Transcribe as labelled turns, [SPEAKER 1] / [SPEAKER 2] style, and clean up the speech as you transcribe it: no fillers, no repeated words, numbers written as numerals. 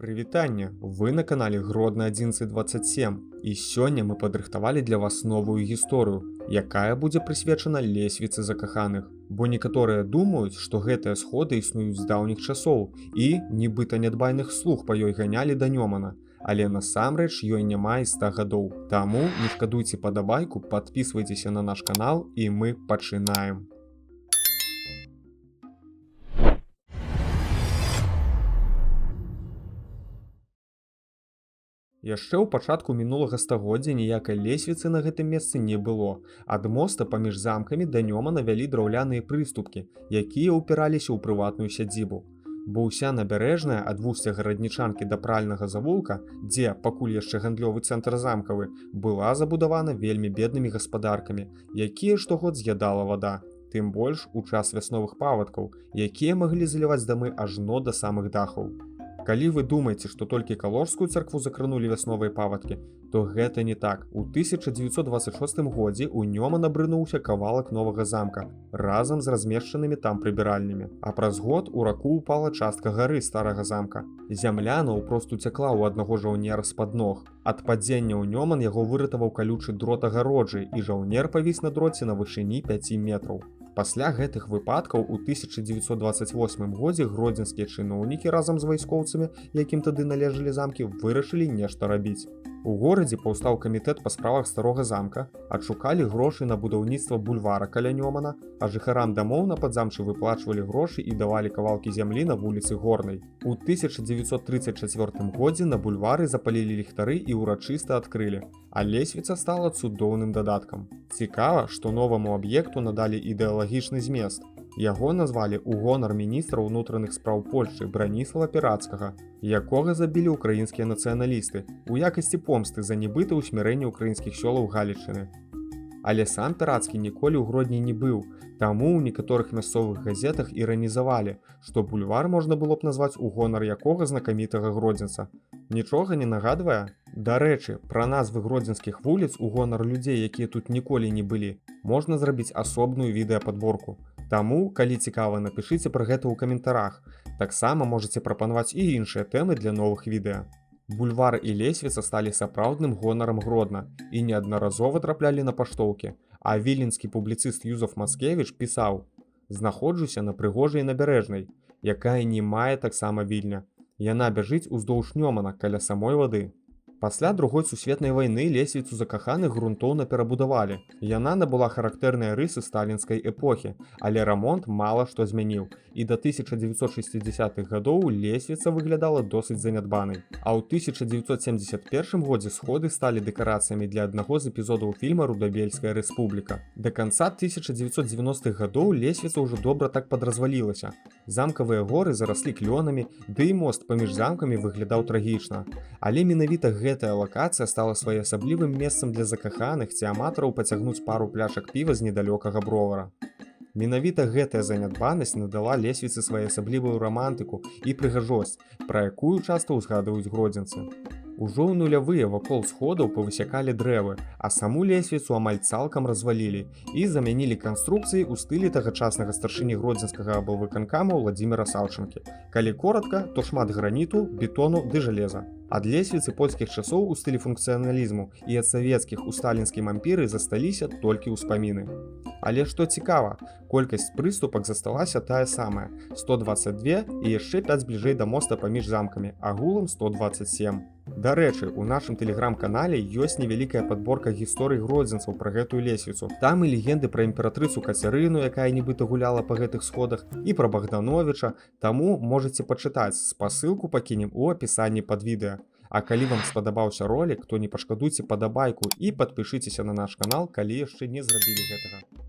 [SPEAKER 1] Прывітанне, вы на канале Гродно 1127 і сёння мы падрыхтавалі для вас новую гісторыю, якая будзе прысвечана лесвіцы закаханых. Бо некаторыя думаюць, што гэтыя сходы існуюць з даўніх часоў і нібыта нядбайных слуг па ёй ганялі да Нёмана. Але насамрэч ёй няма і 100 гадоў. Таму не шкадуйце падабайку, падпісвайцеся на наш канал і мы пачынаем. Яшчэ ў пачатку мінулага стагоддзя ніякай лесвіцы на гэтым месцы не было. Ад моста паміж замкамі да Нёмана вялі драўляныя прыступкі, якія ўпіраліся ў прыватную сядзібу. Бо ўся набярэжная ад вусця гараднічанкі да пральнага завулка, дзе пакуль яшчэ гандлёвы цэнтр замкавы, была забудавана вельмі беднымі гаспадаркамі, якія штогод з'ядала вада. Тым больш у час вясновых паводкаў, якія маглі заліваць дамы ажно да самых дахаў. Калі вы думаеце, што толькі Калужскую царкву закранулі вясновыя паводкі, то гэта не так. У 1926 годзе ў Нёман абрынуўся кавалак новага замка разам з размешчанымі там прыбіральнямі. А праз год у раку ўпала частка гары старага замка. Зямля наўпрост уцякла ў аднаго жаўнера з-пад ног. Ад падзення ў Нёман яго выратаваў калючы дрот агароджы, і жаўнер павіс на дроце на вышыні 5 метраў. Пасля гэтых выпадкаў у 1928 годзе гродзенскія чыноўнікі разам з вайскоўцамі, якім тады належалі замкі, вырашылі нешта рабіць. У горадзе паўстаў камітэт па справах старога замка, адшукалі грошы на будаўніцтва бульвара каля Нёмана, а жыхарам дамоў на падзамчы выплачвалі грошы і давалі кавалкі зямлі на вуліцы Горнай. У 1934 годзе на бульвары запалілі ліхтары і ўрачыста адкрылі, а лесвіца стала цудоўным дадаткам. Цікава, што новаму аб'екту надалі ідэалагічны змест. Яго назвалі ў гонар міністра ўнутраных спраў Польшчы Браніслава Перацкага, якога забілі ўкраінскія нацыяналісты у якасці помсты за нібыта ўсмірэнне ўкраінскіх сёлаў Галічыны. Але сам Перацкі ніколі ў Гродні не быў, таму ў некаторых мясцовых газетах іранізавалі, што бульвар можна было б назваць у гонар якога знакамітага гродзенца. Нічога не нагадвае? Дарэчы, пра назвы гродзенскіх вуліц у гонар людзей, якія тут ніколі не былі, можна зрабіць асобную відэападборку. Таму, калі цікава, напішыце пра гэта ў каментарах. Таксама можаце прапанаваць і іншыя тэмы для новых відэа. Бульвар і лесвіца сталі сапраўдным гонарам Гродна і неаднаразова траплялі на паштоўкі, а віленскі публіцыст Юзеф Мацкевіч пісаў: «Знаходжуся на прыгожай набярэжнай, якая не мае таксама вільня. Яна бяжыць уздоўж Нёмана каля самой вады». Пасля Другой сусветнай вайны лесвіцу закаханых грунтоўна перабудавалі. Яна набыла характэрныя рысы сталінскай эпохі, але рамонт мала што змяніў, і да 1960-х гадоў лесвіца выглядала досыць занядбанай. А ў 1971 годзе сходы сталі дэкарацыямі для аднаго з эпізодаў фільма «Рудабельская рэспубліка». Да канца 1990-х гадоў лесвіца ўжо добра так падразвалілася. Замкавыя горы зараслі клёнамі, ды і мост паміж замкамі выглядаў трагічна. Але менавіта гэтая лакацыя стала своеасаблівым месцам для закаханых ці аматараў пацягнуць пару пляшак піва з недалёкага бровара. Менавіта гэтая занядбанасць надала лесвіцы своеасаблівую рамантыку і прыгажосць, пра якую часта ўзгадваюць гродзенцы. Ужо ў нулявыя вакол сходаў павысякалі дрэвы, а саму лесвіцу амаль цалкам развалілі і замянілі канструкцыі ў стылі тагачаснага старшыні гродзенскага аблвыканкама Владзіміра Саўчанкі. Калі коратка, то шмат граніту, бетону ды жалеза. Ад лесвіцы польскіх часоў у стылі функцыяналізму і ад савецкіх у сталінскім ампіры засталіся толькі ўспаміны. Але што цікава, колькасць прыступак засталася тая самая – 122 і яшчэ 5 бліжэй да моста паміж замкамі, агулам 127. Дарэчы, у нашым тэлеграм-канале ёсць невялікая падборка гісторый гродзенцаў пра гэтую лесвіцу. Там і легенды пра імператрыцу Кацярыну, якая нібыта гуляла па гэтых сходах, і пра Богдановича, таму можаце пачытаць, спасылку пакінем у апісанні пад відэа. А калі вам спадабаўся ролік, то не пашкадуйце падабайку і падпішыцеся на наш канал, калі яшчэ не зрабілі гэтага.